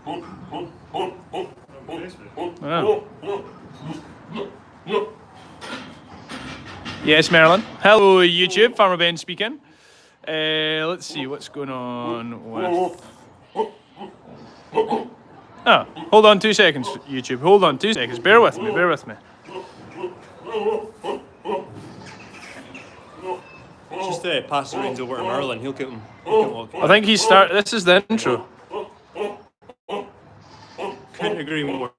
Oh. Yes, Merlin. Hello, YouTube. Farmer Ben speaking. Let's see what's going on with... Oh, hold on 2 seconds, YouTube. Hold on 2 seconds. Bear with me, bear with me. Just pass the reins over to Merlin. He'll get him. I think he's This is the intro. Couldn't agree more.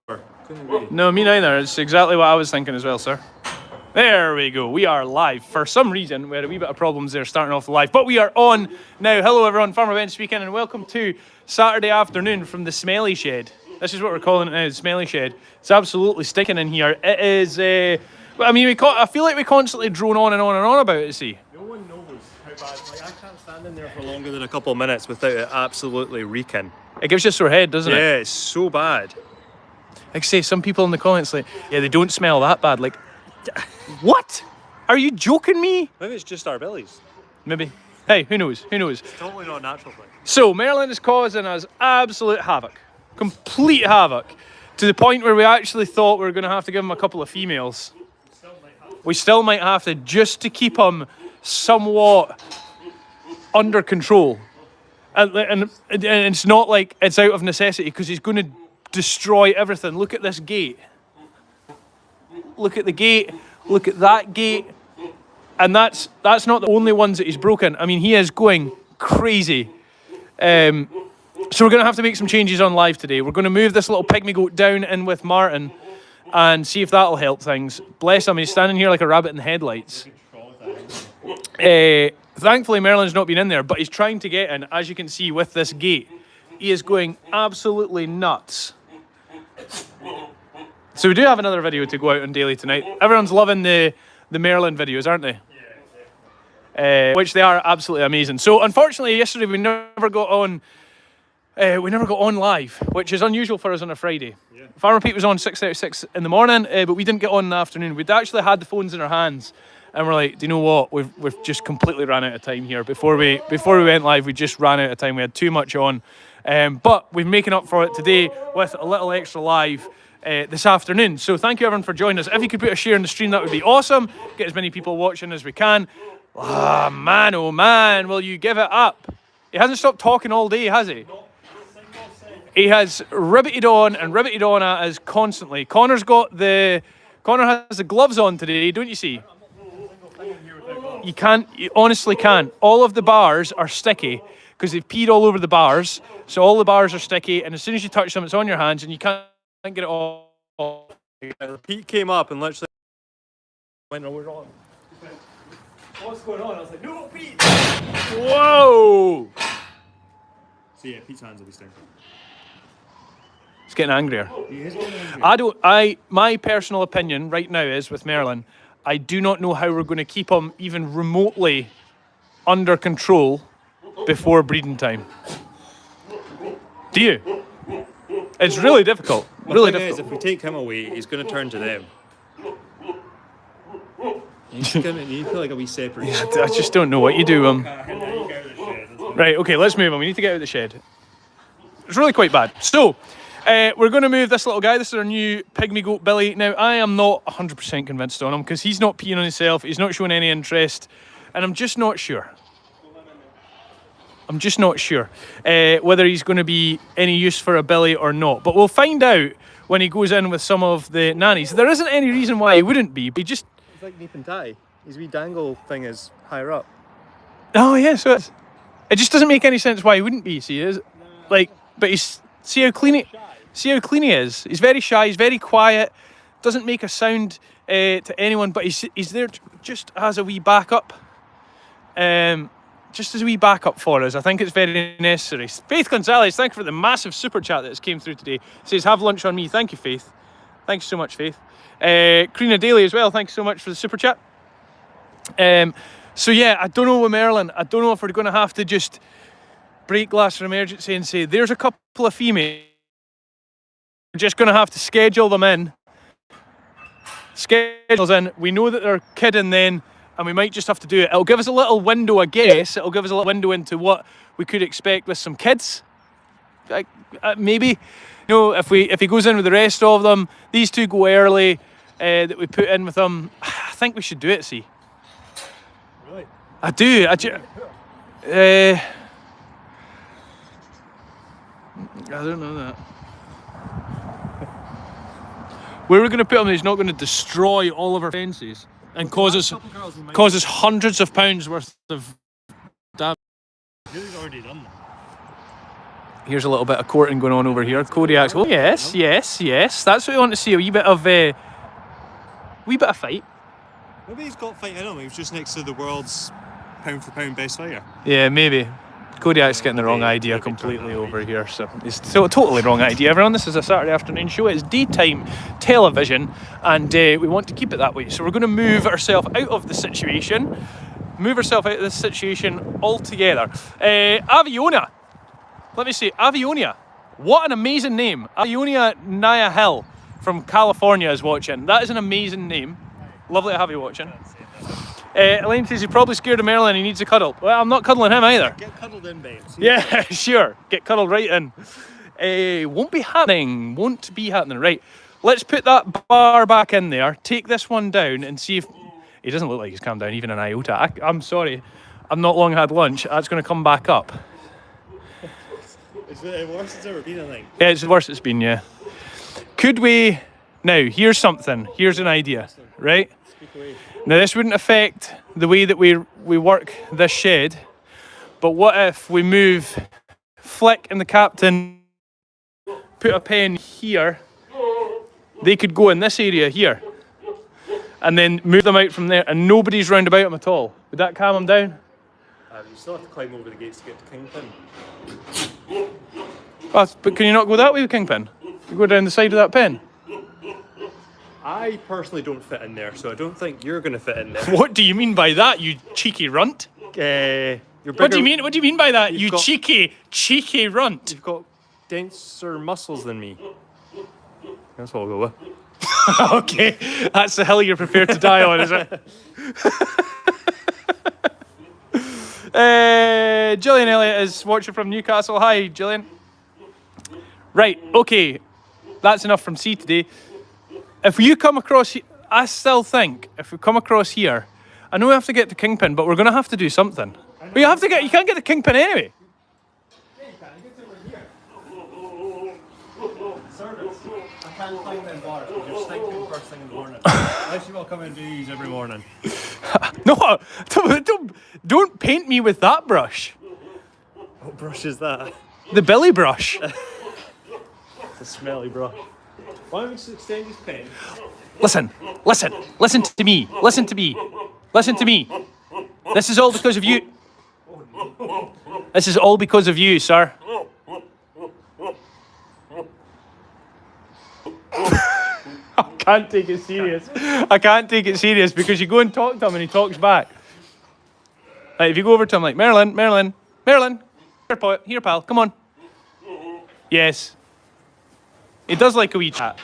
Couldn't agree. No, me neither. It's exactly what I was thinking as well, sir. There we go. We are live. For some reason, we had a wee bit of problems there starting off live, but we are on now. Hello, everyone. Farmer Ben speaking, and welcome to Saturday afternoon from the Smelly Shed. This is what we're calling it now, the Smelly Shed. It's absolutely sticking in here. It is. I mean, I feel like we constantly drone on and on and on about it. See. No one knows how bad. Like, I can't stand in there for longer than a couple of minutes without it absolutely reeking. It gives you a sore head, doesn't it? Yeah, it's so bad. Like I say, some people in the comments like, yeah, they don't smell that bad. Like, what? Are you joking me? Maybe it's just our bellies. Maybe. Hey, who knows? Who knows? It's totally not a natural thing. So, Merlin is causing us absolute havoc. Complete havoc. To the point where we actually thought we were going to have to give him a couple of females. We still might have to, just to keep him somewhat under control. And it's not like it's out of necessity, because he's going to destroy everything. Look at this gate. Look at the gate. Look at that gate. And that's not the only ones that he's broken. I mean, he is going crazy. So we're going to have to make some changes on live today. We're going to move this little pygmy goat down in with Martin and see if that'll help things. Bless him, he's standing here like a rabbit in the headlights. Thankfully, Merlin's not been in there, but he's trying to get in. As you can see with this gate, he is going absolutely nuts. So we do have another video to go out on daily tonight. Everyone's loving the Merlin videos, aren't they? Yeah. Which they are absolutely amazing. So unfortunately, yesterday we never got on. We never got on live, which is unusual for us on a Friday. Yeah. Farmer Pete was on 6:36 in the morning, but we didn't get on in the afternoon. We'd actually had the phones in our hands, and we're like, do you know what? We've just completely ran out of time here. Before we went live, we just ran out of time. We had too much on, but we're making up for it today with a little extra live this afternoon. So thank you everyone for joining us. If you could put a share in the stream, that would be awesome. Get as many people watching as we can. Oh man, will you give it up? He hasn't stopped talking all day, has he? He has ribbited on at us constantly. Connor has the gloves on today, don't you see? You honestly can't. All of the bars are sticky because they've peed all over the bars. So all the bars are sticky, and as soon as you touch them, it's on your hands, and you can't get it all. Pete came up and literally went, "No, we're on." What's going on? I was like, "No, Pete!" Whoa! So yeah, Pete's hands will be stinking. It's getting angrier. My personal opinion right now is with Merlin, I do not know how we're going to keep him even remotely under control before breeding time. Do you? It's really difficult. Really difficult. If we take him away, he's going to turn to them. You feel like a wee separate. I just don't know what you do. Right, okay, let's move on. We need to get out of the shed. It's really quite bad. So, we're going to move this little guy. This is our new pygmy goat Billy. Now, I am not 100% convinced on him because he's not peeing on himself. He's not showing any interest. And I'm just not sure. Whether he's going to be any use for a Billy or not. But we'll find out when he goes in with some of the nannies. There isn't any reason why he wouldn't be. But he's like Neep and Tie. His wee dangle thing is higher up. Oh, yeah, so it just doesn't make any sense why he wouldn't be, see, is it? Like, but see how clean he is. He's very shy, he's very quiet, doesn't make a sound to anyone, but he's there just as a wee backup. Just as a wee backup for us. I think it's very necessary. Faith Gonzalez, thank you for the massive super chat that came through today. Says, have lunch on me. Thank you, Faith. Thanks so much, Faith. Karina Daly as well, thanks so much for the super chat. So yeah, I don't know with Merlin. I don't know if we're going to have to just break glass for emergency and say, there's a couple of females. We're just going to have to schedule them in. Schedules in. We know that they're kidding then, and we might just have to do it. It'll give us a little window, I guess. It'll give us a little window into what we could expect with some kids. maybe. You know, if he goes in with the rest of them, these two go early. That we put in with them. I think we should do it. See. Really? I do. I don't know that. Where we're going to put him, he's not going to destroy all of our fences and cause us hundreds of pounds worth of damage. He's already done that. Here's a little bit of courting going on over here. Kodiak's. Oh yes. That's what we want to see. A wee bit of fight. Maybe he's got fight in him. He was just next to the world's pound for pound best fighter. Yeah, maybe. Kodiak's getting the wrong idea completely over here. So it's totally wrong idea, everyone. This is a Saturday afternoon show. It's daytime television, and we want to keep it that way. So we're going to move ourselves out of the situation. Altogether. Aviona. Let me see. Avionia. What an amazing name. Avionia Naya Hill from California is watching. That is an amazing name. Lovely to have you watching. Elaine says he's probably scared of Merlin. He needs a cuddle. Well, I'm not cuddling him either. Get cuddled in, babes. Yeah, sure. Get cuddled right in. Won't be happening. Right. Let's put that bar back in there. Take this one down and see if... He doesn't look like he's calmed down even an iota. I'm sorry. I've not long had lunch. That's going to come back up. It's the worst it's ever been, I think. Yeah, it's the worst it's been, yeah. Could we... Now, here's something. Here's an idea, right? Speak away. Now, this wouldn't affect the way that we work this shed, but what if we move Flick and the captain, put a pen here, they could go in this area here, and then move them out from there, and nobody's round about them at all. Would that calm them down? You still have to climb over the gates to get to Kingpin. Oh, but can you not go that way with Kingpin? You go down the side of that pen. I personally don't fit in there, so I don't think you're going to fit in there. What do you mean by that, you cheeky runt? You're bigger, What do you mean? What do you mean by that, you got- cheeky runt? You've got denser muscles than me. That's what I'll go with. Okay, that's the hill you're prepared to die on, is it? Gillian Elliott is watching from Newcastle. Hi, Gillian. Right, okay, that's enough from C today. If you come across, I still think if we come across here, I know we have to get to Kingpin, but we're going to have to do something. But you can't get to Kingpin anyway. Service. I can't climb them bars because you're stinking first thing in the morning. Unless you will come and do these every morning. No, don't paint me with that brush. What brush is that? The Billy brush. It's a smelly brush. Why don't we just extend his pen? Listen to me. This is all because of you. This is all because of you, sir. I can't take it serious because you go and talk to him and he talks back. Like, if you go over to him like, Merlin, here, pal, come on. Yes. He does like a wee chat.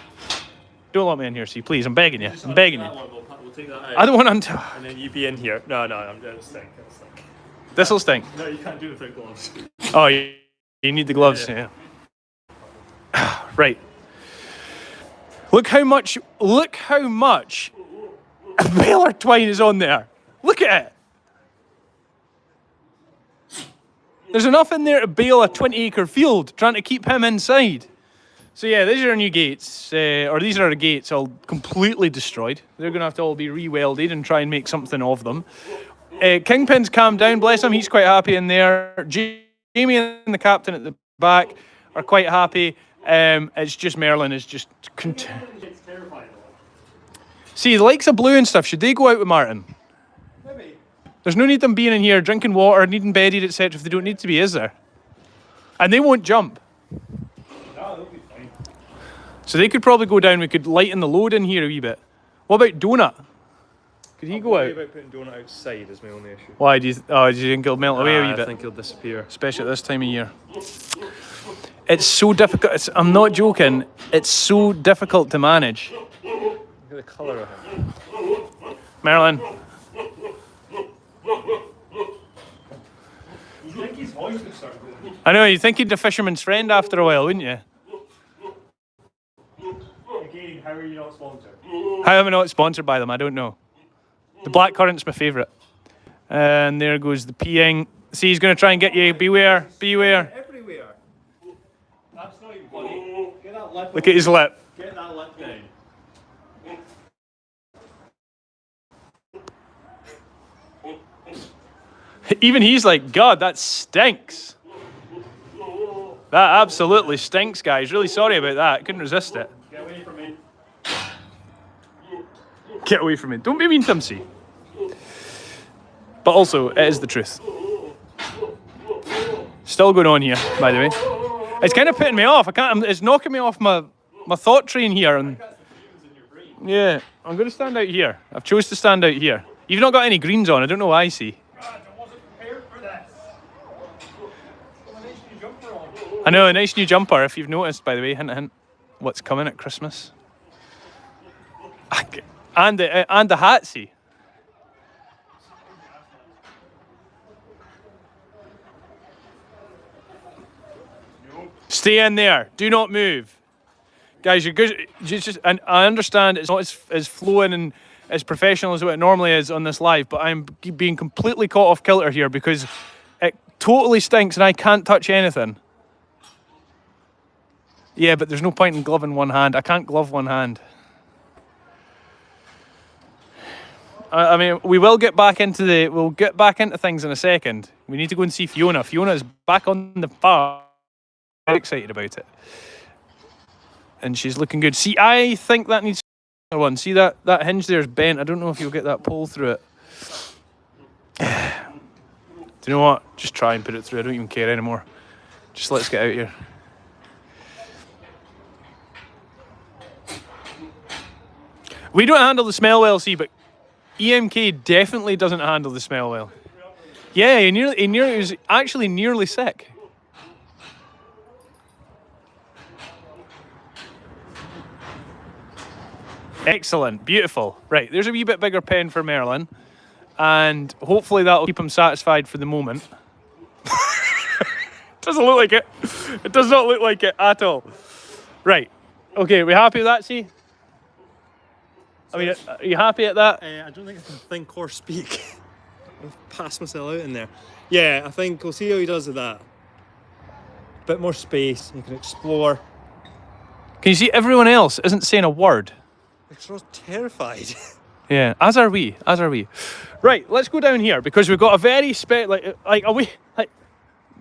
Don't let me in here, see, please. I'm begging you. We'll take that out. I don't want to. And then you be in here. No, I'm going to stink. This'll stink. No, you can't do it without gloves. Oh, you need the gloves. Yeah. Right. Look how much baler twine is on there. Look at it. There's enough in there to bale a 20-acre field, trying to keep him inside. So yeah, these are our new gates, or these are our gates all completely destroyed. They're going to have to all be re-welded and try and make something of them. Kingpin's calmed down, bless him, he's quite happy in there. Jamie and the captain at the back are quite happy. It's just Merlin is just... See, the likes of Blue and stuff, should they go out with Martin? Maybe. There's no need them being in here, drinking water, needing bedded, etc. if they don't need to be, is there? And they won't jump. No, they'll be fine. So they could probably go down, we could lighten the load in here a wee bit. What about Donut? Could he go out? About putting Donut outside is my only issue. Why do you think he'll melt away a wee I bit? think he'll disappear. Especially at this time of year. It's so difficult. I'm not joking. It's so difficult to manage. Look at the colour of him. Merlin. You think his voice would start going? I know, you'd think he'd a fisherman's friend after a while, wouldn't you? Again, how are you not sponsored? How am I not sponsored by them? I don't know. The blackcurrant's my favourite. And there goes the peeing. See, he's going to try and get you. Beware, beware. Everywhere. That's not even funny. Get that lip. Look at his lip. Get that lip down. Even he's like, God, that stinks. That absolutely stinks, guys. Really sorry about that. Couldn't resist it. Get away from me. Get away from me. Don't be mean to him, see. But also, it is the truth. Still going on here, by the way. It's kind of putting me off. I can't. It's knocking me off my thought train here. And yeah, I'm going to stand out here. I've chose to stand out here. You've not got any greens on. I don't know why. I see. God, I wasn't prepared for this. A nice new jumper on. I know, a nice new jumper. If you've noticed, by the way, hint, hint. What's coming at Christmas? And the hat, see. Stay in there. Do not move. Guys, you're good. And I understand it's not as flowing and as professional as what it normally is on this live, but I'm being completely caught off kilter here because it totally stinks and I can't touch anything. Yeah, but there's no point in gloving one hand. I can't glove one hand. I mean, we'll get back into things in a second. We need to go and see Fiona. Fiona is back on the farm. Very excited about it. And she's looking good. See, I think that needs another one. See that hinge there is bent. I don't know if you'll get that pole through it. Do you know what? Just try and put it through. I don't even care anymore. Just let's get out here. We don't handle the smell well, see, but EMK definitely doesn't handle the smell well. Yeah, he was actually nearly sick. Excellent, beautiful. Right, there's a wee bit bigger pen for Merlin, and hopefully that'll keep him satisfied for the moment. Doesn't look like it. It does not look like it at all. Right, okay, we happy with that, see? I mean, are you happy at that? I don't think I can think or speak. I've passed myself out in there. Yeah, I think we'll see how he does with that. Bit more space, you can explore. Can you see everyone else isn't saying a word? They're so terrified. Yeah, as are we. Right, let's go down here because we've got a very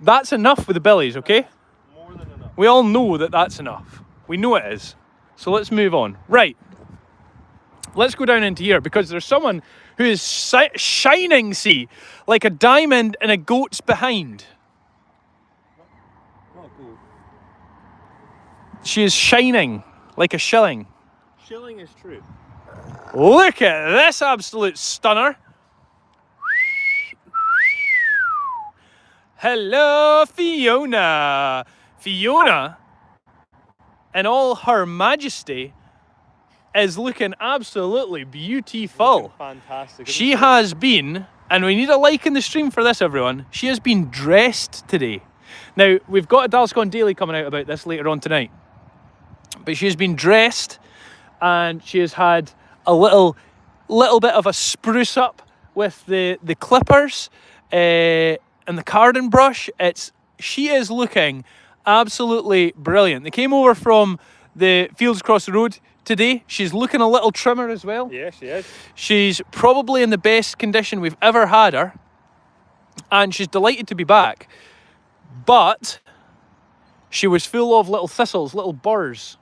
that's enough with the billies, okay? More than enough. We all know that that's enough. We know it is. So let's move on. Right. Let's go down into here because there's someone who is shining, see, like a diamond in a goat's behind. Not gold. She is shining like a shilling. Shilling is true. Look at this absolute stunner. Hello, Fiona. Fiona, in all her majesty, is looking absolutely beautiful. Looking fantastic. She has been, and we need a like in the stream for this, everyone. She has been dressed today. Now, we've got a Dalscon Daily coming out about this later on tonight. But she has been dressed, and she has had a little bit of a spruce up with the clippers and the carding brush. She is looking absolutely brilliant. They came over from the fields across the road today. She's looking a little trimmer as well. Yeah, she is. She's probably in the best condition we've ever had her, and she's delighted to be back. But she was full of little thistles, little burrs,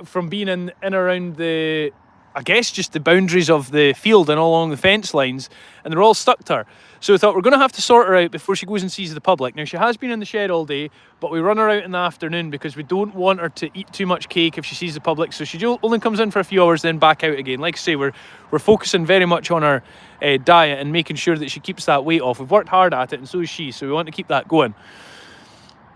from being in around the, I guess, just the boundaries of the field and all along the fence lines, and they're all stuck to her. So we thought we're going to have to sort her out before she goes and sees the public. Now, she has been in the shed all day, but we run her out in the afternoon because we don't want her to eat too much cake if she sees the public. So she only comes in for a few hours, then back out again. Like I say, we're focusing very much on her diet and making sure that she keeps that weight off. We've worked hard at it, and so is she, so we want to keep that going.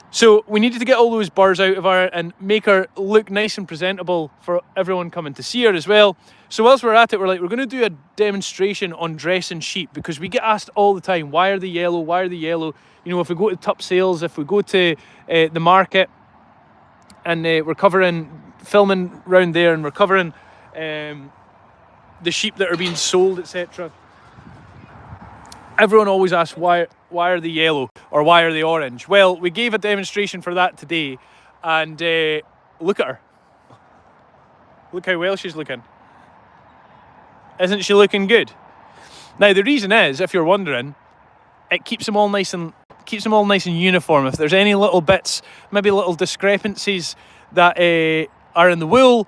So we needed to get all those burrs out of her and make her look nice and presentable for everyone coming to see her as well. So whilst we're at it, we're going to do a demonstration on dressing sheep because we get asked all the time, why are they yellow? Why are they yellow? You know, if we go to top sales, if we go to the market, and we're filming round there, and we're covering the sheep that are being sold, etc. Everyone always asks why are they yellow or why are they orange? Well, we gave a demonstration for that today, and look at her. Look how well she's looking. Isn't she looking good? Now the reason is, if you're wondering, it keeps them all nice and uniform. If there's any little bits, maybe little discrepancies that are in the wool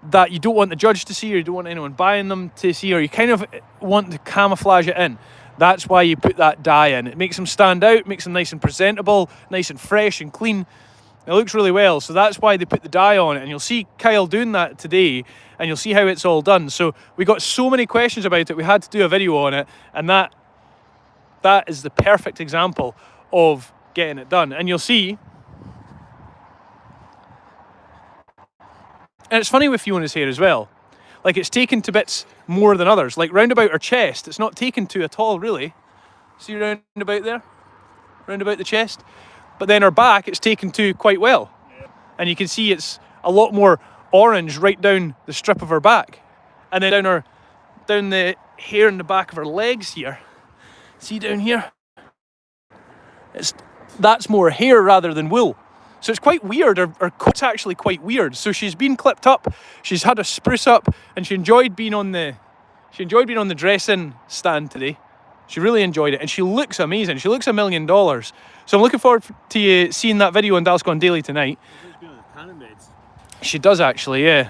that you don't want the judge to see, or you don't want anyone buying them to see, or you kind of want to camouflage it in, that's why you put that dye in. It makes them stand out, makes them nice and presentable, nice and fresh and clean. It looks really well, so that's why they put the dye on it, and you'll see Kyle doing that today, and you'll see how it's all done. So we got so many questions about it, we had to do a video on it, and that is the perfect example of getting it done. And you'll see, and it's funny with Fiona's hair as well, like it's taken to bits more than others. Like round about her chest, it's not taken to at all really. See round about there? Round about the chest? But then her back, it's taken to quite well. Yeah. And you can see it's a lot more orange right down the strip of her back. And then down the hair in the back of her legs here. See down here? That's more hair rather than wool. So it's quite weird. Her coat's actually quite weird. So she's been clipped up, she's had a spruce up, and she enjoyed being on the dressing stand today. She really enjoyed it, and she looks amazing. She looks $1 million. So I'm looking forward to you seeing that video on Dalscon Daily tonight. She's been on the tanning beds. She does actually, yeah.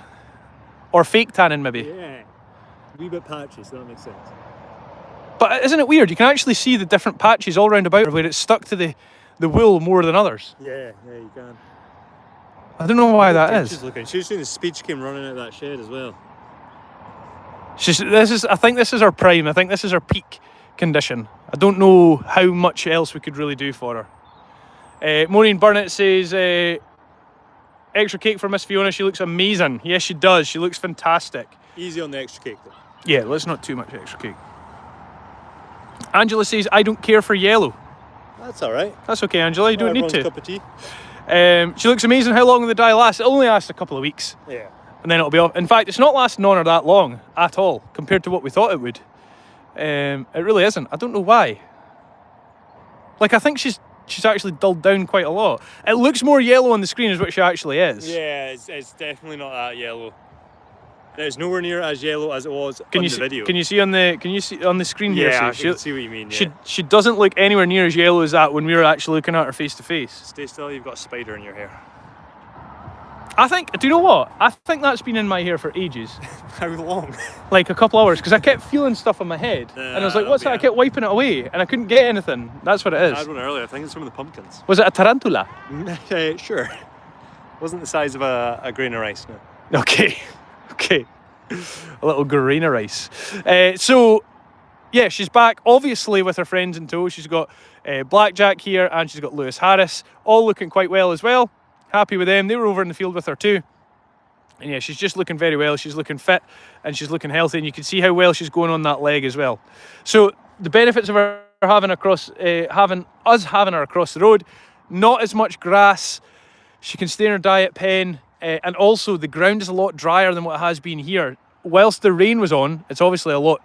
Or fake tanning maybe. Yeah. A wee bit patchy, so that makes sense. But isn't it weird? You can actually see the different patches all round about her where it's stuck to the wool more than others. Yeah, you can. I don't know why that is. She's seen the speed she came running out of that shed as well. I think this is her prime. I think this is her peak condition. I don't know how much else we could really do for her. Maureen Burnett says, extra cake for Miss Fiona. She looks amazing. Yes, she does. She looks fantastic. Easy on the extra cake though. Yeah, let's not too much extra cake. Angela says, I don't care for yellow. That's all right. That's okay, Angela. You don't need to. Cup of tea. She looks amazing. How long will the dye last? It only lasts a couple of weeks. Yeah. And then it'll be off. In fact, it's not lasting on her that long at all compared to what we thought it would. It really isn't. I don't know why. Like, I think she's actually dulled down quite a lot. It looks more yellow on the screen as what she actually is. Yeah, it's definitely not that yellow. It's nowhere near as yellow as it was on the video. Can you see on the screen here? Yeah, I can see what you mean. Yeah. She doesn't look anywhere near as yellow as that when we were actually looking at her face to face. Stay still, you've got a spider in your hair. Do you know what? I think that's been in my hair for ages. How long? Like a couple hours, because I kept feeling stuff on my head. And I was like, what's that? I kept wiping it away and I couldn't get anything. That's what it is. I had one earlier, I think it's some of the pumpkins. Was it a tarantula? Sure. Wasn't the size of a grain of rice, no. Okay. A little grain of rice. So, yeah, she's back, obviously, with her friends in tow. She's got Blackjack here and she's got Lewis Harris, all looking quite well as well. Happy with them. They were over in the field with her too. And yeah, she's just looking very well. She's looking fit and she's looking healthy, and you can see how well she's going on that leg as well. So the benefits of her having her across the road, not as much grass. She can stay in her diet pen. And also the ground is a lot drier than what it has been here. Whilst the rain was on, it's obviously a lot.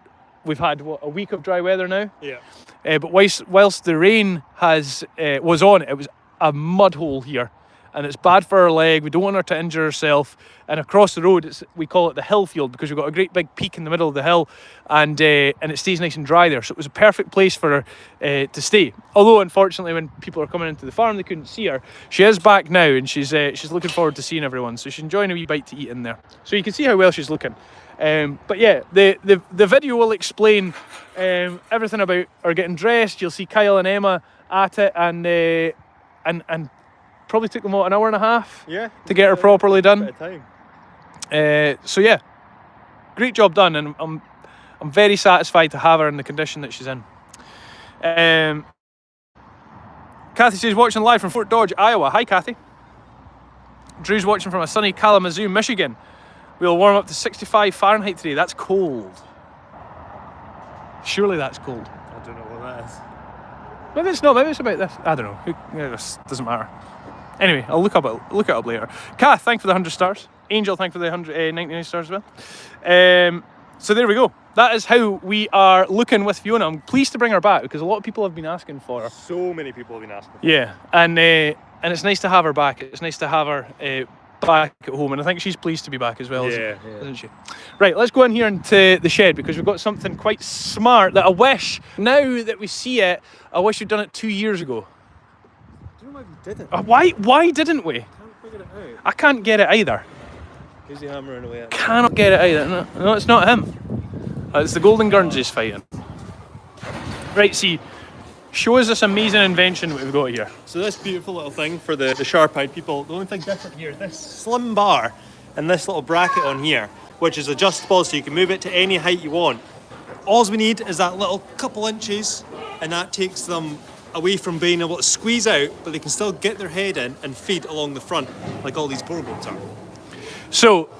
We've had a week of dry weather now. Yeah. But whilst the rain was on, it was a mud hole here, and it's bad for her leg. We don't want her to injure herself. And across the road, we call it the hill field because we've got a great big peak in the middle of the hill, and it stays nice and dry there. So it was a perfect place for her to stay. Although, unfortunately, when people are coming into the farm, they couldn't see her. She is back now, and she's looking forward to seeing everyone. So she's enjoying a wee bite to eat in there. So you can see how well she's looking. But yeah, the video will explain everything about her getting dressed. You'll see Kyle and Emma at it, and probably took them an hour and a half to get her properly done. So yeah, great job done, and I'm very satisfied to have her in the condition that she's in. Kathy says, watching live from Fort Dodge, Iowa. Hi, Kathy. Drew's watching from a sunny Kalamazoo, Michigan. We'll warm up to 65 Fahrenheit today. That's cold. Surely that's cold. I don't know what that is. Maybe it's not. Maybe it's about this. I don't know. This doesn't matter. Anyway, I'll look it up later. Kath, thank for the 100 stars. Angel, thank for the 99 stars as well. So there we go. That is how we are looking with Fiona. I'm pleased to bring her back because a lot of people have been asking for her. So many people have been asking. Yeah, and it's nice to have her back. It's nice to have her back at home, and I think she's pleased to be back as well, isn't she? Right, let's go in here into the shed because we've got something quite smart that I wish, now that we see it, I wish we'd done it 2 years ago. I don't know why we didn't. Why didn't we? I can't figure it out. I can't get it either. Who's he hammering away at? Cannot get it either. No, it's not him. It's the Golden Guernseys fighting. Right, see, show us this amazing invention that we've got here. So this beautiful little thing for the sharp-eyed people, the only thing different here is this slim bar and this little bracket on here, which is adjustable so you can move it to any height you want. All we need is that little couple inches, and that takes them away from being able to squeeze out, but they can still get their head in and feed along the front, like all these boar boats are. So,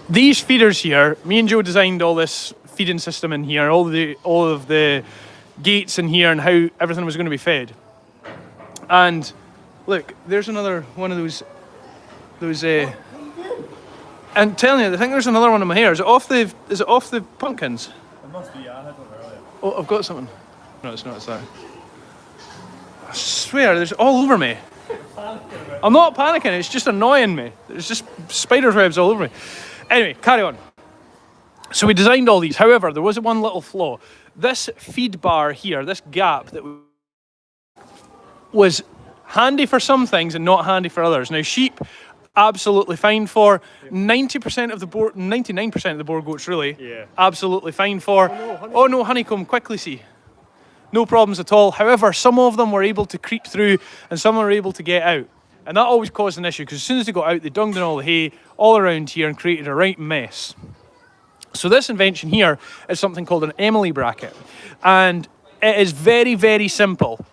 these feeders here, me and Joe designed all this feeding system in here, all of the gates in here and how everything was going to be fed. And look, there's another one of those and telling you, I think there's another one in my hair. Is it off the pumpkins? It must be, I had one earlier. Oh, I've got something. No, it's not, it's that. I swear, there's all over me. I'm not panicking, it's just annoying me. There's just spider's webs all over me. Anyway, carry on. So we designed all these. However, there was one little flaw. This feed bar here, this gap that was handy for some things and not handy for others. Now, sheep, absolutely fine for. 90% of the boar, 99% of the boar goats really, absolutely fine for. Oh no, honeycomb, quickly see. No problems at all. However, some of them were able to creep through and some were able to get out. And that always caused an issue because as soon as they got out, they dunged in all the hay all around here and created a right mess. So this invention here is something called an Emily bracket. And it is very, very simple.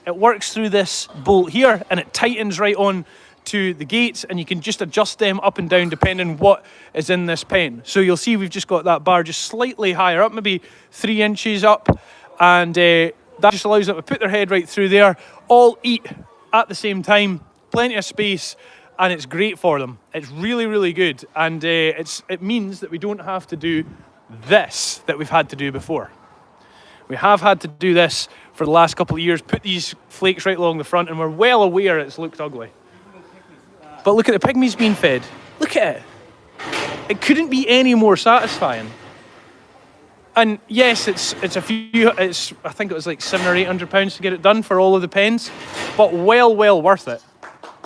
It works through this bolt here and it tightens right on to the gates and you can just adjust them up and down depending what is in this pen. So you'll see we've just got that bar just slightly higher up, maybe 3 inches up. And that just allows them to put their head right through there, all eat at the same time, plenty of space, and it's great for them. It's really, really good. And it means that we don't have to do this that we've had to do before. We have had to do this for the last couple of years, put these flakes right along the front, and we're well aware it's looked ugly. But look at the pygmies being fed. Look at it. It couldn't be any more satisfying. And yes, it's I think it was like £700 or £800 to get it done for all of the pens, but well worth it.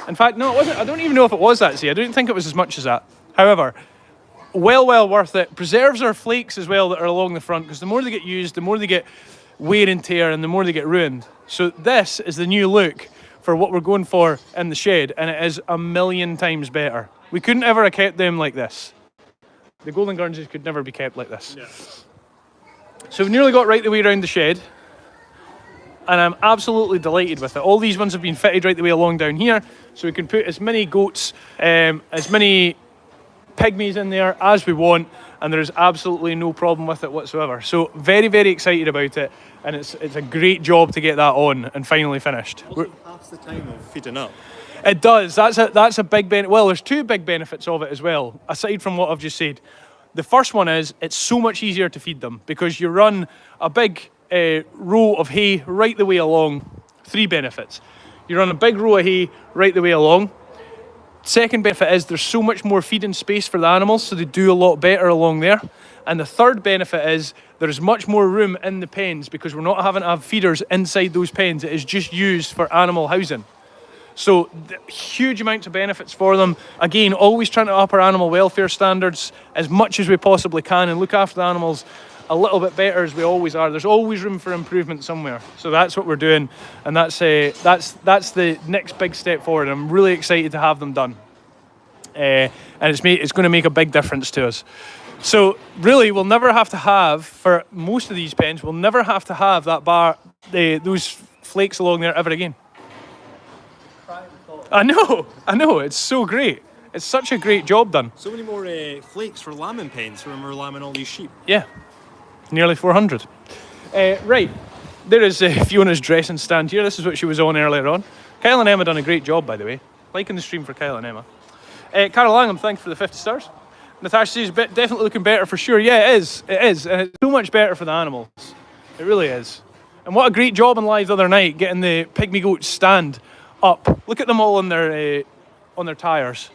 In fact, no, it wasn't. I don't even know if it was that. See, I don't think it was as much as that. However, well worth it. Preserves our flakes as well that are along the front, because the more they get used, the more they get wear and tear, and the more they get ruined. So this is the new look for what we're going for in the shed, and it is 1,000,000 times better. We couldn't ever have kept them like this. The Golden Guernseys could never be kept like this. Yeah. So we've nearly got right the way around the shed, and I'm absolutely delighted with it. All these ones have been fitted right the way along down here, so we can put as many goats, as many pygmies in there as we want, and there is absolutely no problem with it whatsoever. So very, very excited about it, and it's a great job to get that on and finally finished. Also half the time of feeding up. It does. That's a big benefit. Well, there's 2 big benefits of it as well, aside from what I've just said. The first one is it's so much easier to feed them because you run a big row of hay right the way along. 3 benefits. You run a big row of hay right the way along. Second benefit is there's so much more feeding space for the animals, so they do a lot better along there. And the third benefit is there's much more room in the pens because we're not having to have feeders inside those pens. It is just used for animal housing. So huge amounts of benefits for them. Again, always trying to up our animal welfare standards as much as we possibly can and look after the animals a little bit better as we always are. There's always room for improvement somewhere. So that's what we're doing, and that's the next big step forward. I'm really excited to have them done, and it's going to make a big difference to us. So really, we'll never have to have, for most of these pens, we'll never have to have that bar, those flakes along there ever again. I know, it's so great. It's such a great job done. So many more flakes for lambing pens when we're lambing all these sheep. Yeah, nearly 400. Right, There is Fiona's dressing stand here. This is what she was on earlier on. Kyle and Emma done a great job, by the way. Liking the stream for Kyle and Emma. Carol Langham, thanks for the 50 stars. Natasha says, definitely looking better for sure. Yeah, it is. It is. And it's so much better for the animals. It really is. And what a great job in live the other night, getting the pygmy goats stand up. Look at them all on their tyres.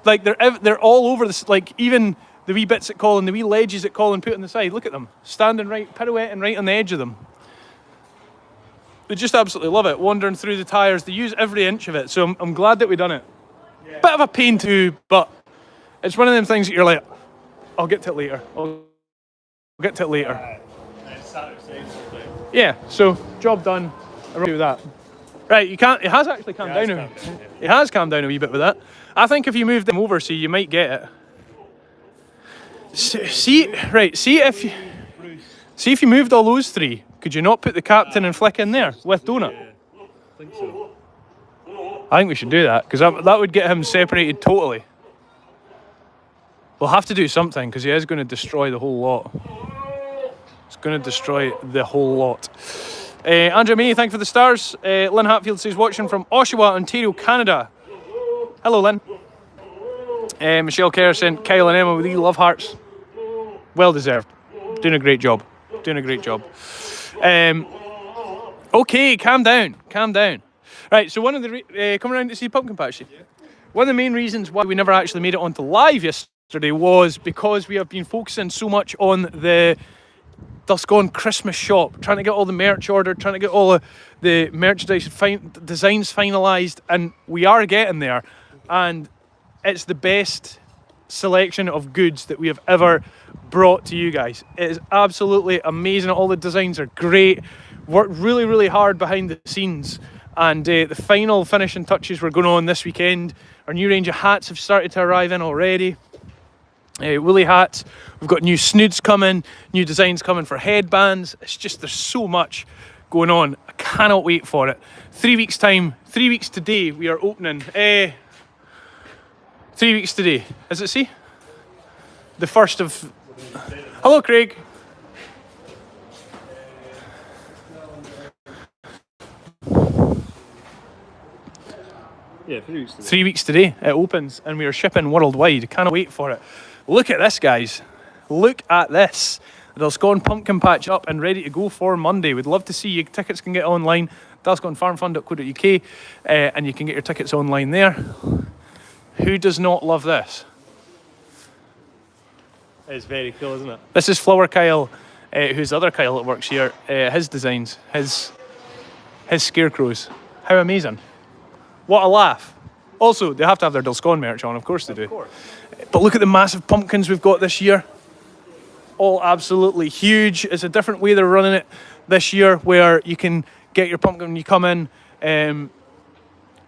Like they're all over this. Like even the wee bits at Colin, the wee ledges at Colin put on the side. Look at them standing right, pirouetting right on the edge of them. They just absolutely love it. Wandering through the tyres, they use every inch of it. So I'm glad that we done it. Yeah. Bit of a pain too, but it's one of them things that you're like, I'll get to it later. I'll get to it later. Yeah. So job done. I really do that. Right, you can't. It has actually calmed down. It has calmed down a wee bit with that. I think if you move them over, you might get it. See if you moved all those three, could you not put the captain and Flick in there with Donut? Yeah, I think so. I think we should do that because that would get him separated totally. We'll have to do something because he is going to destroy the whole lot. It's going to destroy the whole lot. Andrew May, thank you for the stars. Lynn Hatfield says, watching from Oshawa, Ontario, Canada. Hello, Lynn. Michelle Kerr sent Kyle and Emma with love hearts. Well deserved. Doing a great job. Okay, calm down. Right, so one of the... come around to see Pumpkin Patch. Yeah. One of the main reasons why we never actually made it onto live yesterday was because we have been focusing so much on the Duskon Christmas shop, trying to get all the merch ordered, trying to get all the merchandise designs finalised, and we are getting there. And it's the best selection of goods that we have ever brought to you guys. It is absolutely amazing. All the designs are great. Worked really, really hard behind the scenes. And the final finishing touches were going on this weekend. Our new range of hats have started to arrive in already. Woolly hats. We've got new snoods coming, new designs coming for headbands. It's just, there's so much going on. I cannot wait for it. 3 weeks time, 3 weeks today, we are opening. 3 weeks today. Is it see? The 1st of... Hello, Craig. Yeah, 3 weeks today. 3 weeks today it opens and we are shipping worldwide. Cannot wait for it. Look at this, guys. Look at this. The Duskon Pumpkin Patch up and ready to go for Monday. We'd love to see you. Tickets can get online. DuskonFarmFund.co.uk and you can get your tickets online there. Who does not love this? It's very cool, isn't it? This is Flower Kyle, who's the other Kyle that works here. His designs, his scarecrows. How amazing. What a laugh. Also, they have to have their Duskon merch on, of course they do. But look at the massive pumpkins we've got this year. All absolutely huge. It's a different way they're running it this year, where you can get your pumpkin when you come in.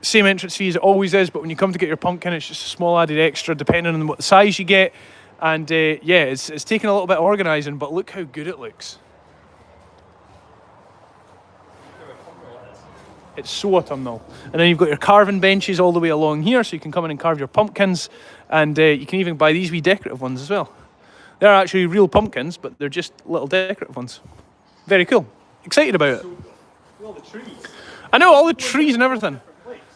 Same entrance fee as it always is, but when you come to get your pumpkin, it's just a small added extra depending on what size you get. And yeah, it's taken a little bit of organising, but look how good it looks. It's so autumnal. And then you've got your carving benches all the way along here, so you can come in and carve your pumpkins. And you can even buy these wee decorative ones as well. They're actually real pumpkins, but they're just little decorative ones. Very cool. Excited about it. All the trees. I know, all the trees and everything.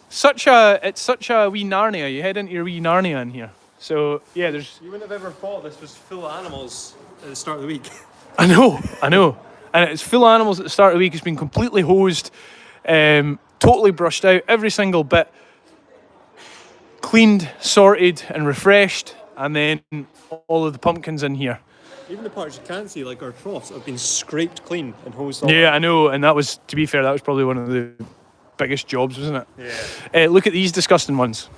It's such a wee Narnia. You head into your wee Narnia in here. So yeah, there's... You wouldn't have ever thought this was full of animals at the start of the week. I know. And it's full of animals at the start of the week. It's been completely hosed. Totally brushed out, every single bit cleaned, sorted and refreshed, and then all of the pumpkins in here. Even the parts you can't see, like our troughs, have been scraped clean and hosed. Yeah, I know, and that was, to be fair, that was probably one of the biggest jobs, wasn't it? Yeah. Look at these disgusting ones.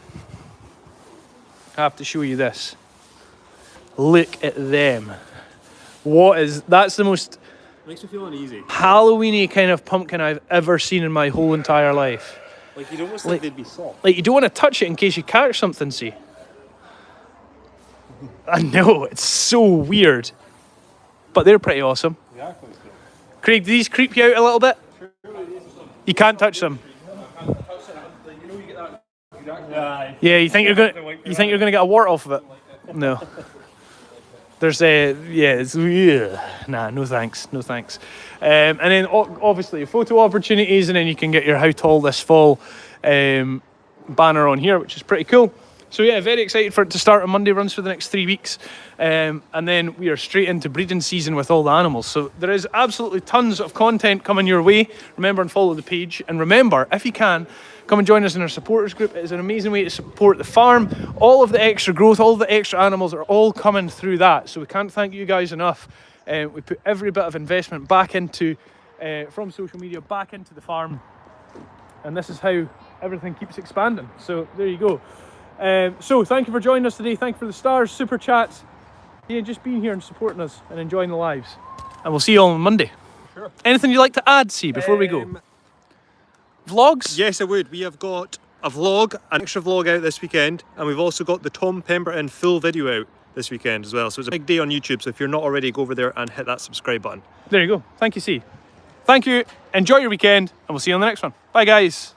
I have to show you this. Look at them. That's the most... Makes me feel uneasy. Halloweeny kind of pumpkin I've ever seen in my whole entire life. Like you'd almost think they'd be soft. Like you don't want to touch it in case you catch something, see? I know, it's so weird. But they're pretty awesome. They are quite cool. Craig, do these creep you out a little bit? You can't touch them. Yeah, you think you're gonna get a wart off of it? No. There's nah, no thanks, no thanks. And then obviously photo opportunities, and then you can get your How Tall This Fall banner on here, which is pretty cool. So yeah, very excited for it to start on Monday, runs for the next 3 weeks. And then we are straight into breeding season with all the animals. So there is absolutely tons of content coming your way. Remember and follow the page. And remember, if you can, come and join us in our supporters group. It is an amazing way to support the farm. All of the extra growth, all of the extra animals are all coming through that. So we can't thank you guys enough. We put every bit of investment back into, from social media, back into the farm. And this is how everything keeps expanding. So there you go. So thank you for joining us today. Thank you for the stars, super chats, just being here and supporting us and enjoying the lives. And we'll see you all on Monday. Sure. Anything you'd like to add, C, before we go? Vlogs? Yes, I would. We have got a vlog, an extra vlog out this weekend, and we've also got the Tom Pemberton full video out this weekend as well. So it's a big day on YouTube. So if you're not already, go over there and hit that subscribe button. There you go. Thank you, C. Thank you. Enjoy your weekend, and we'll see you on the next one. Bye, guys.